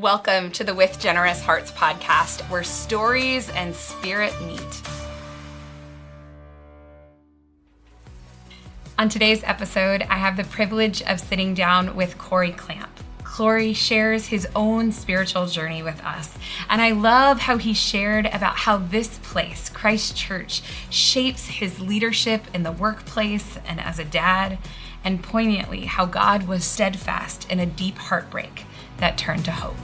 Welcome to the With Generous Hearts podcast, where stories and spirit meet. On today's episode, I have the privilege of sitting down with Cory. Cory shares his own spiritual journey with us, and I love how he shared about how this place, Christ Church, shapes his leadership in the workplace and as a dad, and poignantly how God was steadfast in a deep heartbreak that turned to hope.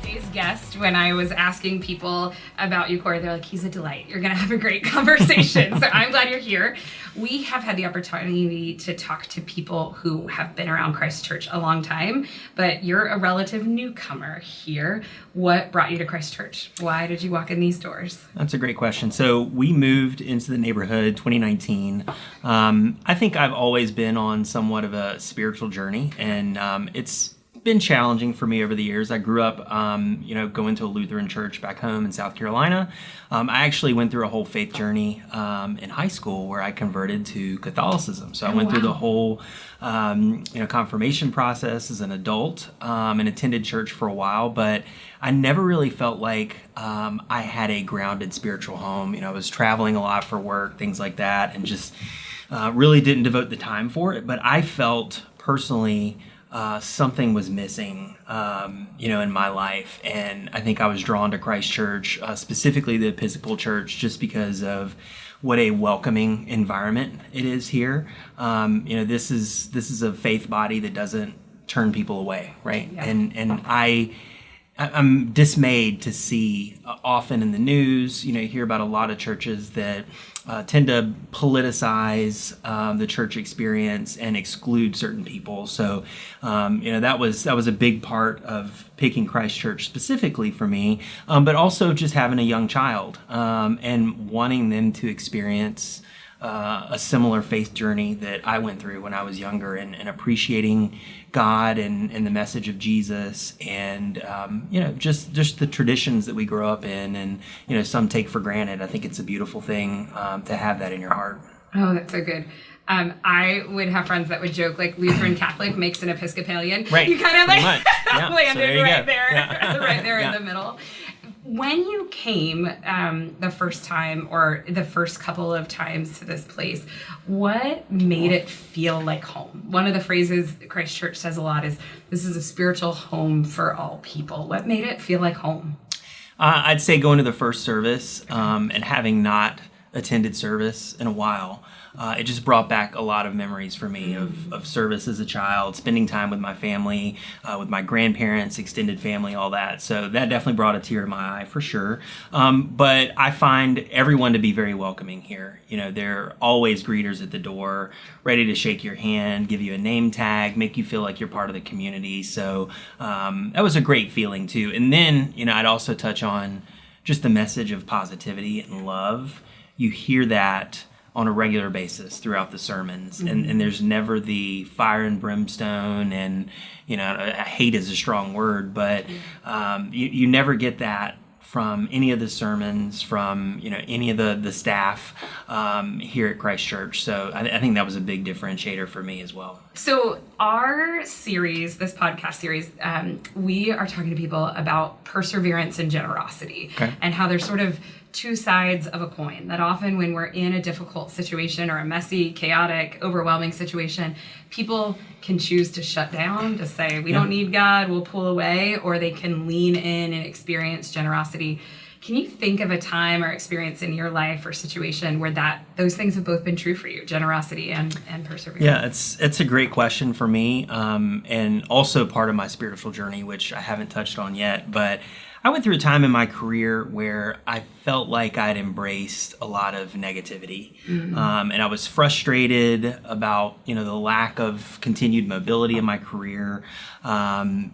Today's guest, when I was asking people about you, Cory, they're like, he's a delight. You're going to have a great conversation. So I'm glad you're here. We have had the opportunity to talk to people who have been around Christ Church a long time, but you're a relative newcomer here. What brought you to Christ Church? Why did you walk in these doors? That's a great question. So we moved into the neighborhood 2019. I think I've always been on somewhat of a spiritual journey, and it's been challenging for me over the years. I grew up, going to a Lutheran church back home in South Carolina. I actually went through a whole faith journey in high school where I converted to Catholicism. So I went through the whole, confirmation process as an adult and attended church for a while, but I never really felt like I had a grounded spiritual home. I was traveling a lot for work, things like that, and just really didn't devote the time for it. But I felt personally something was missing, in my life. And I think I was drawn to Christ Church, specifically the Episcopal Church, just because of what a welcoming environment it is here. This is a faith body that doesn't turn people away, right? Yeah. And I'm dismayed to see often in the news, you hear about a lot of churches that tend to politicize the church experience and exclude certain people. So, that was a big part of picking Christ Church specifically for me, but also just having a young child and wanting them to experience a similar faith journey that I went through when I was younger, and appreciating God and the message of Jesus, and just the traditions that we grow up in, and some take for granted. I think it's a beautiful thing to have that in your heart. Oh, that's so good. I would have friends that would joke like Lutheran Catholic makes an Episcopalian. Right. You kind of like so landed right there, right there Yeah. in the middle. When you came the first time or the first couple of times to this place, what made it feel like home? One of the phrases Christ Church says a lot is, this is a spiritual home for all people. What made it feel like home? I'd say going to the first service and having not attended service in a while, it just brought back a lot of memories for me of service as a child, spending time with my family, with my grandparents, extended family, all that. So that definitely brought a tear to my eye for sure. But I find everyone to be very welcoming here. There are always greeters at the door, ready to shake your hand, give you a name tag, make you feel like you're part of the community. So that was a great feeling too. And then, I'd also touch on just the message of positivity and love. You hear that on a regular basis throughout the sermons. And there's never the fire and brimstone, and, hate is a strong word, but you never get that from any of the sermons, from, any of the staff here at Christ Church. So I think that was a big differentiator for me as well. So our series, this podcast series, we are talking to people about perseverance and generosity, and how there's sort of two sides of a coin, that often when we're in a difficult situation or a messy, chaotic, overwhelming situation, people can choose to shut down, to say, we don't need God, we'll pull away, or they can lean in and experience generosity. Can you think of a time or experience in your life or situation where those things have both been true for you, generosity and perseverance? Yeah, it's a great question for me, and also part of my spiritual journey, which I haven't touched on yet, but I went through a time in my career where I felt like I'd embraced a lot of negativity, and I was frustrated about the lack of continued mobility in my career, and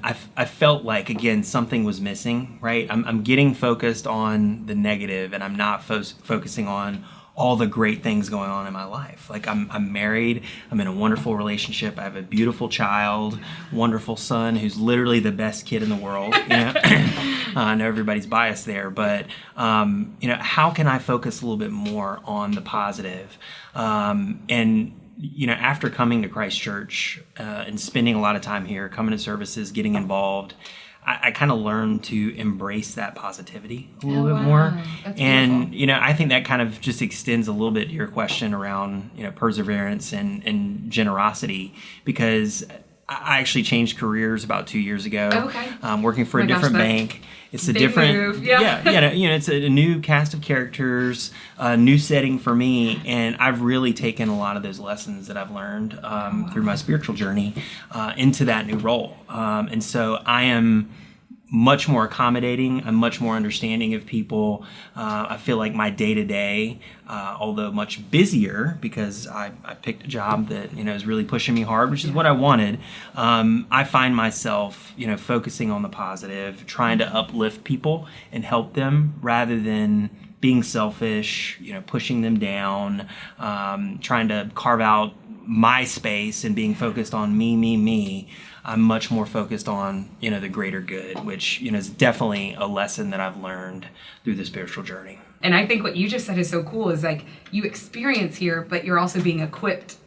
I felt like, again, something was missing. Right, I'm getting focused on the negative, and I'm not focusing on all the great things going on in my life. Like I'm married, I'm in a wonderful relationship, I have a beautiful child, wonderful son who's literally the best kid in the world. I know everybody's biased there, but how can I focus a little bit more on the positive? And after coming to Christ Church and spending a lot of time here, coming to services, getting involved, I kind of learned to embrace that positivity a little bit more. That's and, beautiful. I think that kind of just extends a little bit to your question around, perseverance and generosity, because I actually changed careers about 2 years ago. Okay. Working for a different bank. It's a big different move. Yeah. It's a new cast of characters, a new setting for me, and I've really taken a lot of those lessons that I've learned through my spiritual journey into that new role. And so I am much more accommodating. I'm much more understanding of people. I feel like my day-to-day, although much busier because I picked a job that, is really pushing me hard, which is what I wanted. I find myself, focusing on the positive, trying to uplift people and help them rather than being selfish, pushing them down, trying to carve out my space and being focused on me. I'm much more focused on, the greater good, which, is definitely a lesson that I've learned through the spiritual journey. And I think what you just said is so cool is like you experience here, but you're also being equipped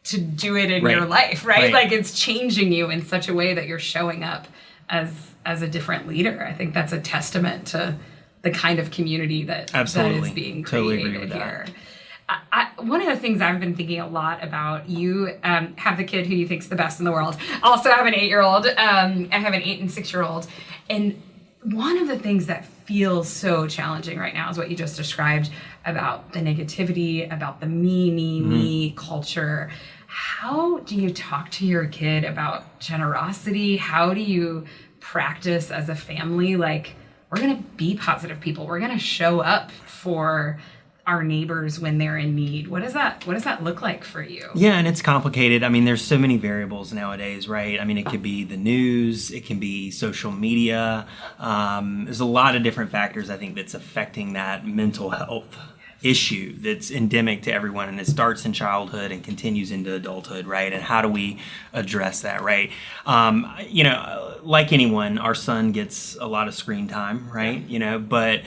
to do it in your life, right? Like it's changing you in such a way that you're showing up as a different leader. I think that's a testament to the kind of community that is being created here. One of the things I've been thinking a lot about, you have the kid who you think's the best in the world. Also have an 8-year-old. I have an 8 and 6-year-old. And one of the things that feels so challenging right now is what you just described about the negativity, about the me culture. How do you talk to your kid about generosity? How do you practice as a family? Like, we're going to be positive people. We're going to show up for our neighbors when they're in need. What does that look like for you? Yeah, and it's complicated. I mean, there's so many variables nowadays, right? I mean, it could be the news, it can be social media. There's a lot of different factors, I think, that's affecting that mental health issue that's endemic to everyone, and it starts in childhood and continues into adulthood, right? And how do we address that, right? Like anyone, our son gets a lot of screen time, right? But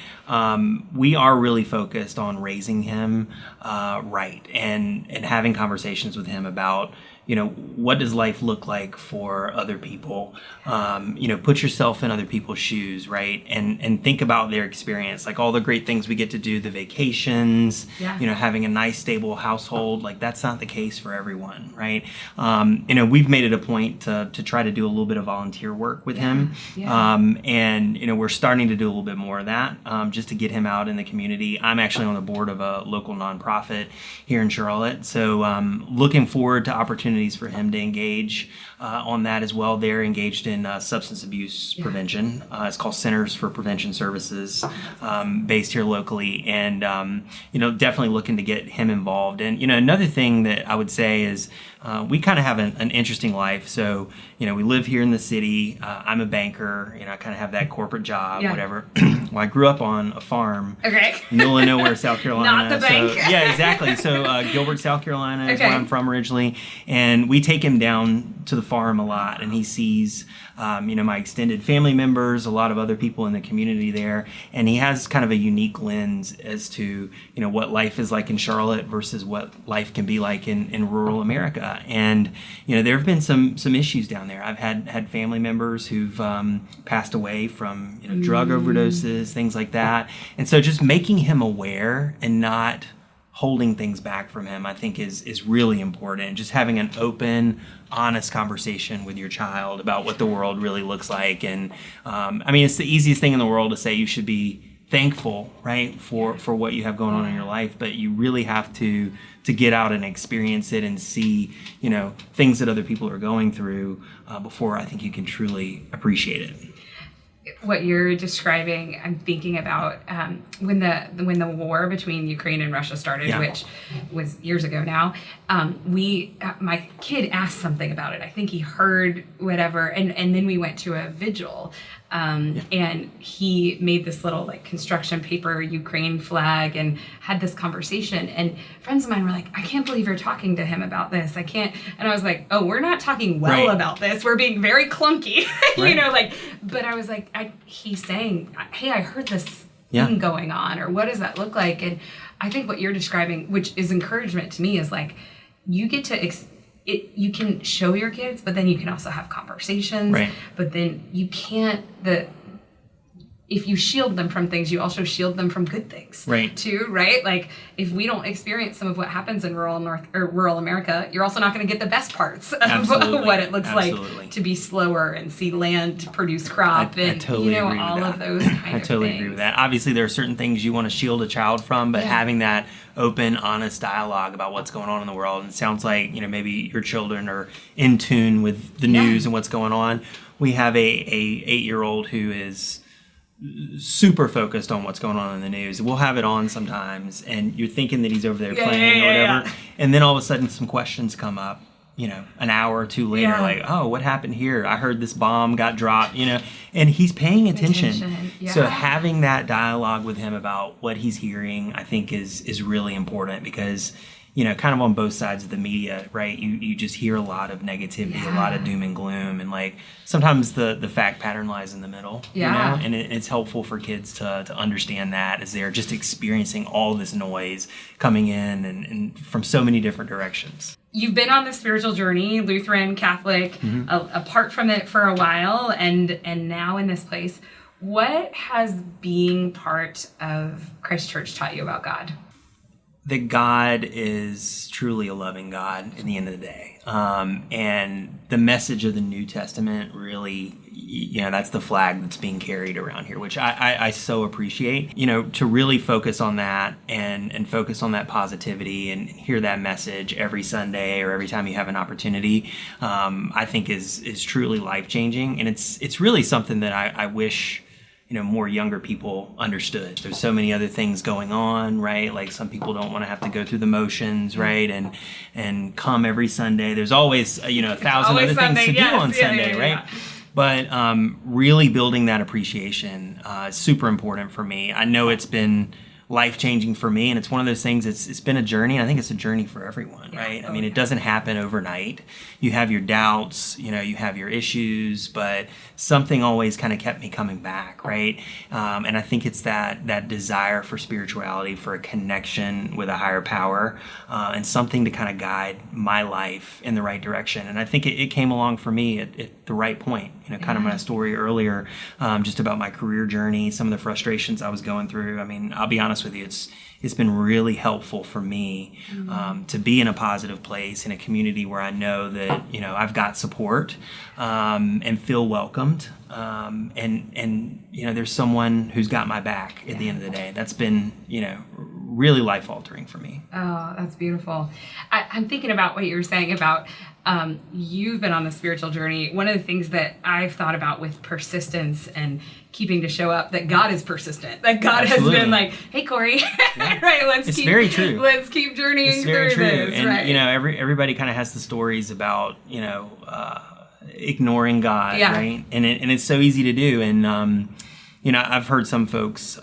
we are really focused on raising him right and having conversations with him about, what does life look like for other people? Put yourself in other people's shoes, right? And think about their experience, like all the great things we get to do, the vacations, having a nice, stable household. Like that's not the case for everyone, right? We've made it a point to try to do a little bit of volunteer work with him. And we're starting to do a little bit more of that just to get him out in the community. I'm actually on the board of a local nonprofit here in Charlotte. So looking forward to opportunities for him to engage on that as well. They're engaged in substance abuse prevention. It's called Centers for Prevention Services, based here locally, and definitely looking to get him involved. And another thing that I would say is we kind of have an interesting life. So we live here in the city. I'm a banker. I kind of have that corporate job, whatever. Well, I grew up on a farm, middle of nowhere, South Carolina. Not the bank. So, yeah, exactly. So Gilbert, South Carolina is where I'm from originally, and we take him down to the farm a lot, and he sees my extended family members, a lot of other people in the community there, and he has kind of a unique lens as to what life is like in Charlotte versus what life can be like in rural America. And there have been some issues down there. I've had family members who've passed away from drug overdoses, things like that. And so just making him aware and not holding things back from him, I think is really important. Just having an open, honest conversation with your child about what the world really looks like. And it's the easiest thing in the world to say you should be thankful, right, for what you have going on in your life, but you really have to get out and experience it and see things that other people are going through before I think you can truly appreciate it. What you're describing, I'm thinking about when the war between Ukraine and Russia started, which was years ago now. My kid asked something about it. I think he heard whatever, and then we went to a vigil, and he made this little construction paper Ukraine flag and had this conversation. And friends of mine were like, "I can't believe you're talking to him about this. I can't." And I was like, "Oh, we're not talking about this. We're being very clunky," But I was like, he's saying, "Hey, I heard this thing going on," or what does that look like? And I think what you're describing, which is encouragement to me, is you get to you can show your kids, but then you can also have conversations. Right. But then you can't if you shield them from things, you also shield them from good things. Right. Too, right? Like if we don't experience some of what happens in rural America, you're also not going to get the best parts of what it looks like to be slower and see land produce crop I totally agree with all that. of those kind of I totally things. agree with that. Obviously, there are certain things you want to shield a child from, but having that open, honest dialogue about what's going on in the world, and it sounds like maybe your children are in tune with the news and what's going on. We have a 8-year-old who is super focused on what's going on in the news. We'll have it on sometimes, and you're thinking that he's over there playing or whatever, and then all of a sudden some questions come up, an hour or two later, like, oh, what happened here? I heard this bomb got dropped, and he's paying attention. So having that dialogue with him about what he's hearing, I think is really important, because kind of on both sides of the media, right? You just hear a lot of negativity, a lot of doom and gloom, and like sometimes the fact pattern lies in the middle, and it's helpful for kids to understand that as they're just experiencing all this noise coming in and from so many different directions. You've been on the spiritual journey, Lutheran, Catholic, apart from it for a while, and now in this place. What has being part of Christ Church taught you about God? That God is truly a loving God at the end of the day. And the message of the New Testament really, that's the flag that's being carried around here, which I so appreciate. To really focus on that and focus on that positivity and hear that message every Sunday or every time you have an opportunity, I think is truly life-changing. And it's really something that I wish more younger people understood. There's so many other things going on, right? Like some people don't want to have to go through the motions, right? And come every Sunday. There's always, 1,000 other things to do on Sunday, right? But really building that appreciation is super important for me. I know it's been life-changing for me, and it's one of those things, it's been a journey, and I think it's a journey for everyone, right? I mean, it doesn't happen overnight. You have your doubts, you have your issues, but something always kind of kept me coming back, right? And I think it's that desire for spirituality, for a connection with a higher power, and something to kind of guide my life in the right direction. And I think it came along for me at the right point. Kind of my story earlier, just about my career journey, some of the frustrations I was going through. I mean, I'll be honest with you, it's been really helpful for me to be in a positive place in a community where I know that I've got support and feel welcomed, and there's someone who's got my back at the end of the day. That's been really life altering for me. Oh, that's beautiful. I'm thinking about what you were saying about you've been on the spiritual journey. One of the things that I've thought about with persistence and keeping to show up, that God is persistent. That God Absolutely. has been like, hey, Cory, right? It's very true. Let's keep journeying it's very through true. this. And right? Everybody kind of has the stories about ignoring God, right? And it's so easy to do. And I've heard some folks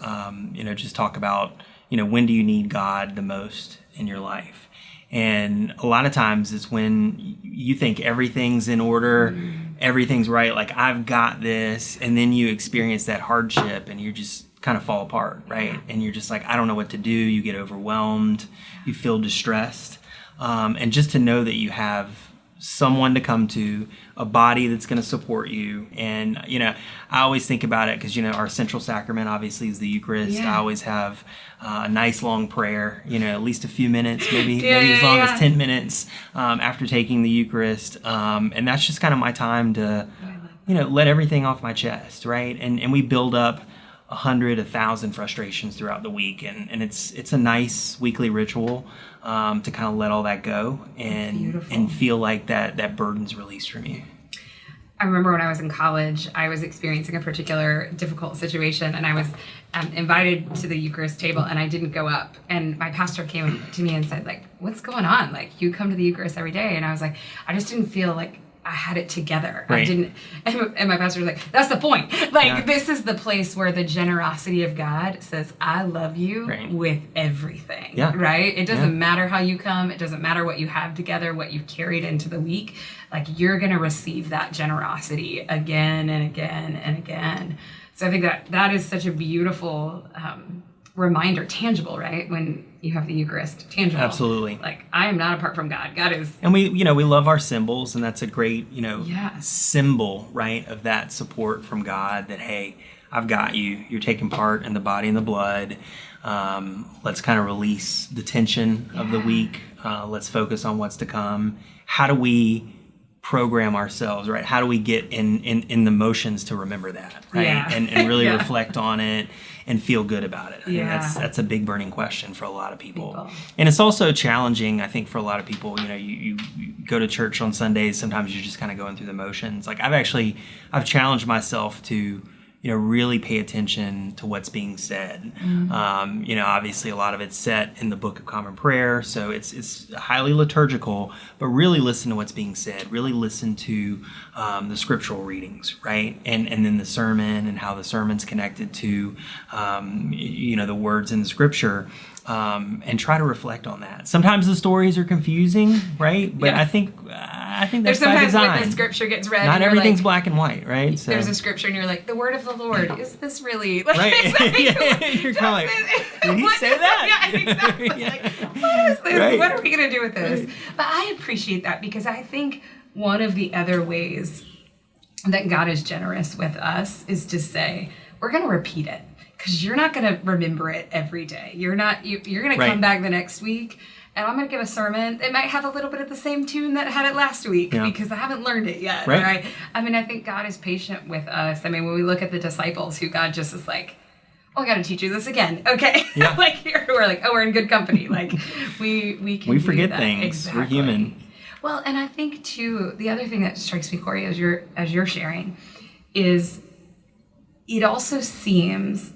just talk about when do you need God the most in your life? And a lot of times it's when you think everything's in order, everything's right, like I've got this, and then you experience that hardship and you just kind of fall apart, right? And you're just like, I don't know what to do. You get overwhelmed, you feel distressed. And just to know that you have someone to come to, a body that's going to support you. And, I always think about it because, our central sacrament obviously is the Eucharist. I always have a nice long prayer, at least a few minutes, maybe as long as 10 minutes after taking the Eucharist. And that's just kind of my time to, let everything off my chest, right? And we build up 100, 1,000 frustrations throughout the week. And it's a nice weekly ritual to kind of let all that go and feel like that burden's released from you. I remember when I was in college, I was experiencing a particular difficult situation, and I was invited to the Eucharist table, and I didn't go up. And my pastor came to me and said, like, what's going on? Like, you come to the Eucharist every day. And I was like, I just didn't feel like I had it together. Right. I didn't. And my pastor was like, that's the point. Like, this is the place where the generosity of God says, I love you with everything. Yeah. Right? It doesn't matter how you come. It doesn't matter what you have together, what you've carried into the week. Like, you're going to receive that generosity again and again and again. So I think that is such a beautiful reminder, tangible, right? When you have the Eucharist, tangible. Absolutely. Like, I am not apart from God. God is. And we love our symbols, and that's a great, Yeah. symbol, right, of that support from God that, hey, I've got you. You're taking part in the body and the blood. Let's kind of release the tension of the week. Let's focus on what's to come. How do we program ourselves, right? How do we get in the motions to remember that, right? Yeah. And really reflect on it and feel good about it. I think Yeah. that's a big burning question for a lot of people. And it's also challenging, I think, for a lot of people. You go to church on Sundays, sometimes you're just kind of going through the motions. Like I've challenged myself to really pay attention to what's being said. Obviously a lot of it's set in the Book of Common Prayer, so it's highly liturgical, but really listen to what's being said. Really listen to the scriptural readings, right? And then the sermon and how the sermon's connected to, the words in the scripture. And try to reflect on that. Sometimes the stories are confusing, right? But I think that's by design. When the scripture gets read, not everything's black and white, right? So there's a scripture, and you're like, the word of the Lord. Is this really right? You're kind of like, did he say that? Yeah, exactly. Like, what is this? Right. What are we gonna do with this? Right. But I appreciate that, because I think one of the other ways that God is generous with us is to say, we're gonna repeat it. Because you're not going to remember it every day. You're going to come back the next week, and I'm going to give a sermon. It might have a little bit of the same tune that had it last week, because I haven't learned it yet. Right? I mean, I think God is patient with us. I mean, when we look at the disciples, who God just is like, oh, I got to teach you this again. Okay. Yeah. Like, here we're like, oh, we're in good company. Like, we can forget do that. things. Exactly. We're human. Well, and I think too, the other thing that strikes me, Cory, as you're sharing, is it also seems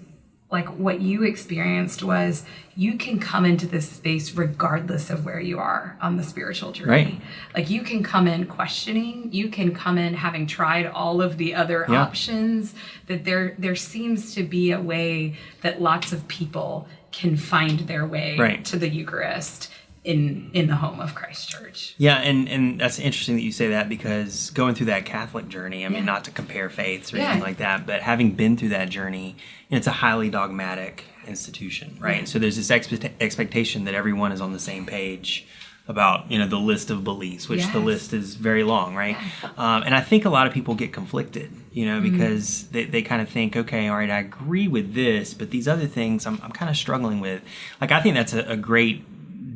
like what you experienced was you can come into this space regardless of where you are on the spiritual journey. Right. Like, you can come in questioning, you can come in having tried all of the other options, that there seems to be a way that lots of people can find their way to the Eucharist in the home of Christ Church. Yeah, and that's interesting that you say that, because going through that Catholic journey, I mean, not to compare faiths or anything like that, but having been through that journey, it's a highly dogmatic institution, right? And so there's this expectation that everyone is on the same page about, the list of beliefs, which the list is very long, right? And I think a lot of people get conflicted, because they kind of think, okay, all right, I agree with this, but these other things I'm kind of struggling with. Like, I think that's a great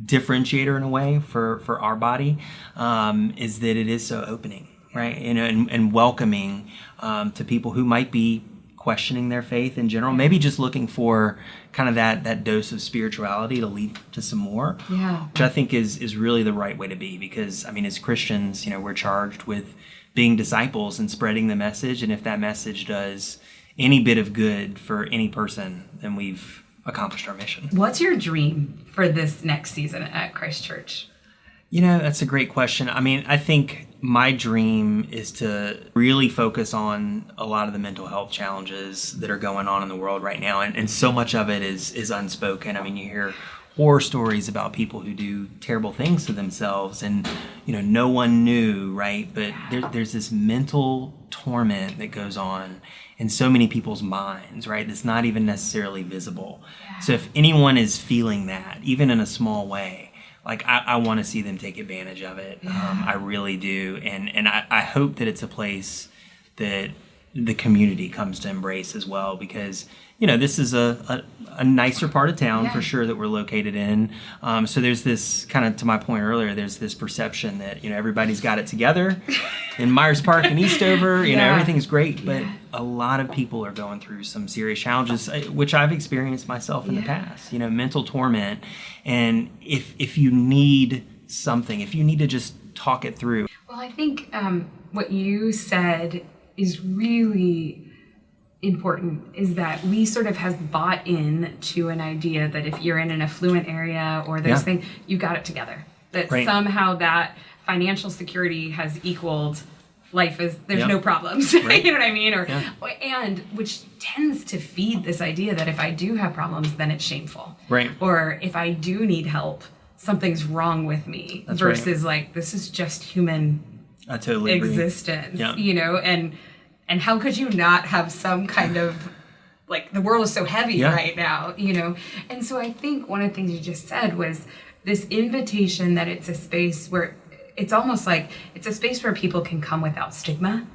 differentiator in a way for our body, is that it is so opening, right? And welcoming to people who might be questioning their faith in general, maybe just looking for kind of that dose of spirituality to lead to some more, which I think is really the right way to be, because I mean, as Christians, we're charged with being disciples and spreading the message, and if that message does any bit of good for any person, then we've accomplished our mission. What's your dream for this next season at Christ Church? That's a great question. I mean, I think my dream is to really focus on a lot of the mental health challenges that are going on in the world right now. And so much of it is unspoken. I mean, you hear horror stories about people who do terrible things to themselves, and, no one knew, right? But there's this mental torment that goes on in so many people's minds, right? That's not even necessarily visible. Yeah. So if anyone is feeling that, even in a small way, like I want to see them take advantage of it. Yeah. I really do. And I hope that it's a place that the community comes to embrace as well, because, this is a nicer part of town for sure that we're located in. So there's this kind of, to my point earlier, there's this perception that, everybody's got it together in Myers Park and Eastover, everything's great, but a lot of people are going through some serious challenges, which I've experienced myself in the past, mental torment. And if you need something, if you need to just talk it through. Well, I think what you said is really important, is that we sort of have bought in to an idea that if you're in an affluent area or those things, you got it together. That somehow that financial security has equaled life, is there's no problems. Right. You know what I mean? And which tends to feed this idea that if I do have problems, then it's shameful. Right. Or if I do need help, something's wrong with me. That's versus like, this is just human I totally existence. And how could you not have some kind of like the world is so heavy right now, you know? And so I think one of the things you just said was this invitation that it's a space where it's almost like it's a space where people can come without stigma.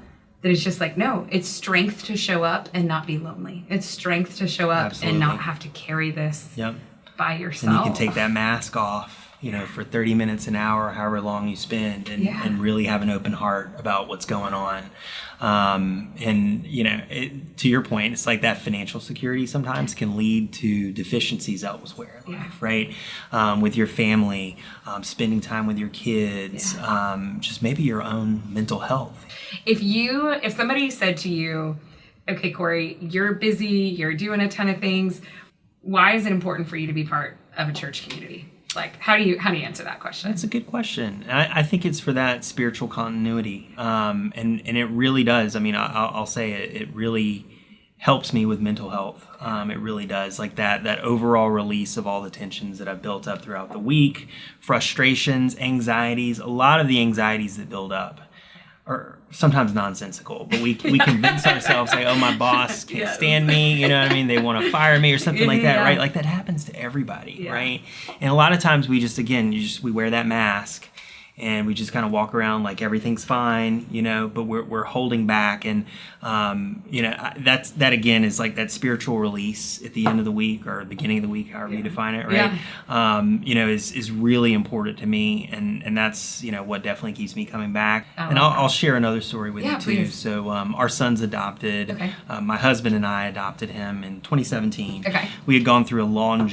That it's just like, no, it's strength to show up and not be lonely. It's strength to show up and not have to carry this by yourself. And you can take that mask off, you know, for 30 minutes, an hour, however long you spend, and really have an open heart about what's going on. And, you know, to your point, it's like that financial security sometimes can lead to deficiencies elsewhere in life, right? With your family, spending time with your kids, just maybe your own mental health. If somebody said to you, okay, Cory, you're busy, you're doing a ton of things, why is it important for you to be part of a church community? Like, how do you answer that question? That's a good question. I think it's for that spiritual continuity, and it really does. I mean, I'll say it really helps me with mental health. It really does. Like that overall release of all the tensions that I've built up throughout the week, frustrations, anxieties. A lot of the anxieties that build up are sometimes nonsensical, but we convince ourselves, like, oh, my boss can't stand me, you know what I mean? They want to fire me or something like that, right? Like that happens to everybody, right? And a lot of times we just, again, we wear that mask and we just kind of walk around like everything's fine, you know, but we're holding back. And, you know, that again is like that spiritual release at the end of the week or beginning of the week, however you define it, right? You know, is really important to me. And that's, you know, what definitely keeps me coming back. And I'll share another story with you too. Please. So our son's adopted. Okay. My husband and I adopted him in 2017. Okay. We had gone through a long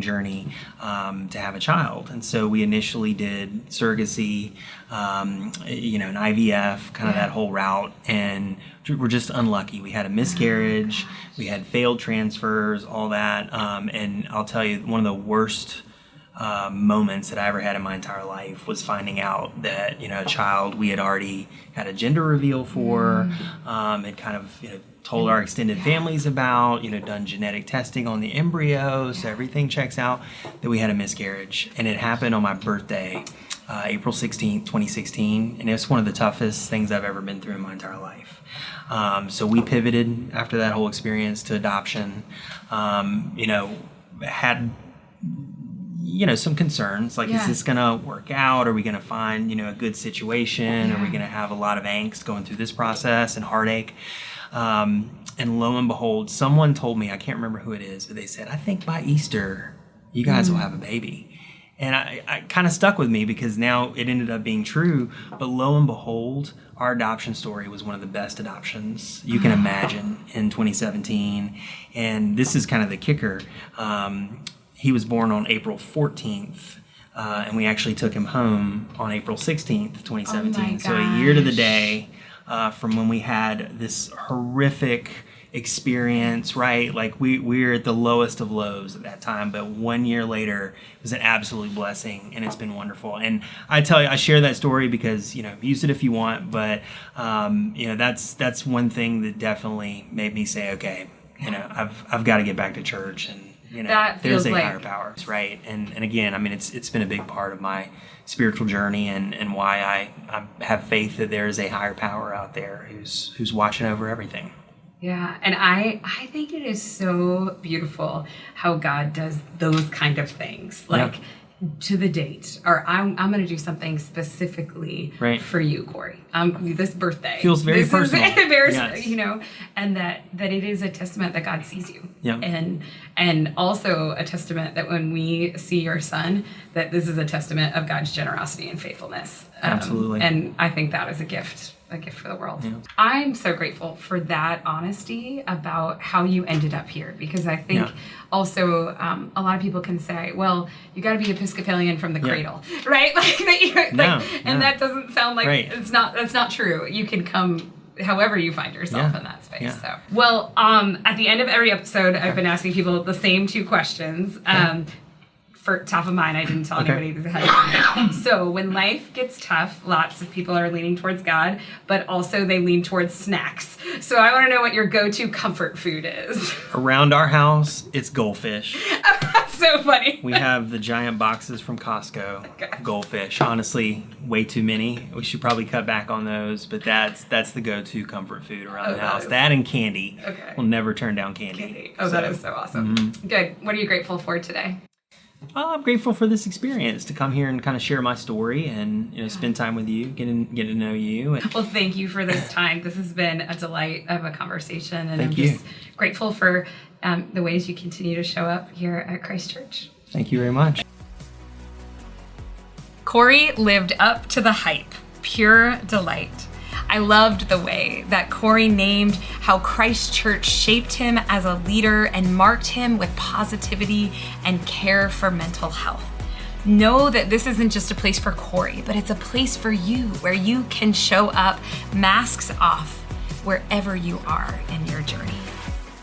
journey to have a child. And so we initially did surrogacy, you know, an IVF, kind of that whole route, and we're just unlucky. We had a miscarriage, we had failed transfers, all that, and I'll tell you, one of the worst moments that I ever had in my entire life was finding out that, you know, a child we had already had a gender reveal for, had kind of, you know, told our extended families about, you know, done genetic testing on the embryo, so everything checks out, that we had a miscarriage. And it happened on my birthday, April 16th, 2016, and it's one of the toughest things I've ever been through in my entire life. So we pivoted after that whole experience to adoption. You know, had, you know, some concerns, like, is this going to work out? Are we going to find, you know, a good situation? Are we going to have a lot of angst going through this process and heartache? And lo and behold, someone told me, I can't remember who it is, but they said, I think by Easter, you guys will have a baby. And I kind of stuck with me because now it ended up being true. But lo and behold, our adoption story was one of the best adoptions you can imagine in 2017. And this is kind of the kicker. He was born on April 14th. And we actually took him home on April 16th, 2017. So a year to the day from when we had this horrific experience, right? Like we're at the lowest of lows at that time, but 1 year later it was an absolute blessing, and it's been wonderful. And I tell you, I share that story because, you know, use it if you want, but you know, that's one thing that definitely made me say, okay, you know, I've got to get back to church, and, you know, there's a higher powers, right? And again, I mean, it's been a big part of my spiritual journey, and why I have faith that there is a higher power out there who's watching over everything. Yeah, and I think it is so beautiful how God does those kind of things, like to the date, or I'm going to do something specifically for you, Cory. This birthday feels very personal, you know, and that it is a testament that God sees you, and also a testament that when we see your son, that this is a testament of God's generosity and faithfulness. Absolutely, and I think that is a gift for the world. Yeah. I'm so grateful for that honesty about how you ended up here, because I think also a lot of people can say, well, you got to be Episcopalian from the cradle, right? Like that, and that doesn't sound like that's not true. You can come however you find yourself in that space. Yeah. So, well, at the end of every episode, I've been asking people the same two questions. For top of mind, I didn't tell anybody this ahead of time. So when life gets tough, lots of people are leaning towards God, but also they lean towards snacks. So I want to know what your go-to comfort food is. Around our house, it's goldfish. so funny. We have the giant boxes from Costco, goldfish. Honestly, way too many. We should probably cut back on those, but that's the go-to comfort food around the house. That and candy. Okay. We'll never turn down candy. Oh, that is so awesome. Good. What are you grateful for today? I'm grateful for this experience, to come here and kind of share my story and spend time with you, get to know you. Well, thank you for this time. This has been a delight of a conversation, and Thank you. Just grateful for the ways you continue to show up here at Christ Church. Thank you very much. Cory lived up to the hype. Pure delight. I loved the way that Cory named how Christ Church shaped him as a leader and marked him with positivity and care for mental health. Know that this isn't just a place for Cory, but it's a place for you where you can show up, masks off, wherever you are in your journey.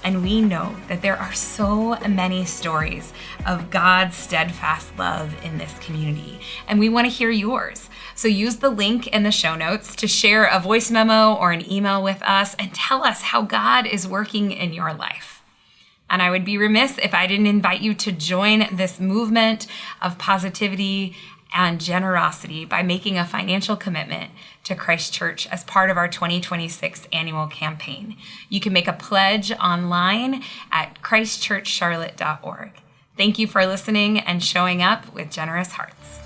And we know that there are so many stories of God's steadfast love in this community, and we want to hear yours. So use the link in the show notes to share a voice memo or an email with us and tell us how God is working in your life. And I would be remiss if I didn't invite you to join this movement of positivity and generosity by making a financial commitment to Christ Church as part of our 2026 annual campaign. You can make a pledge online at christchurchcharlotte.org. Thank you for listening and showing up with generous hearts.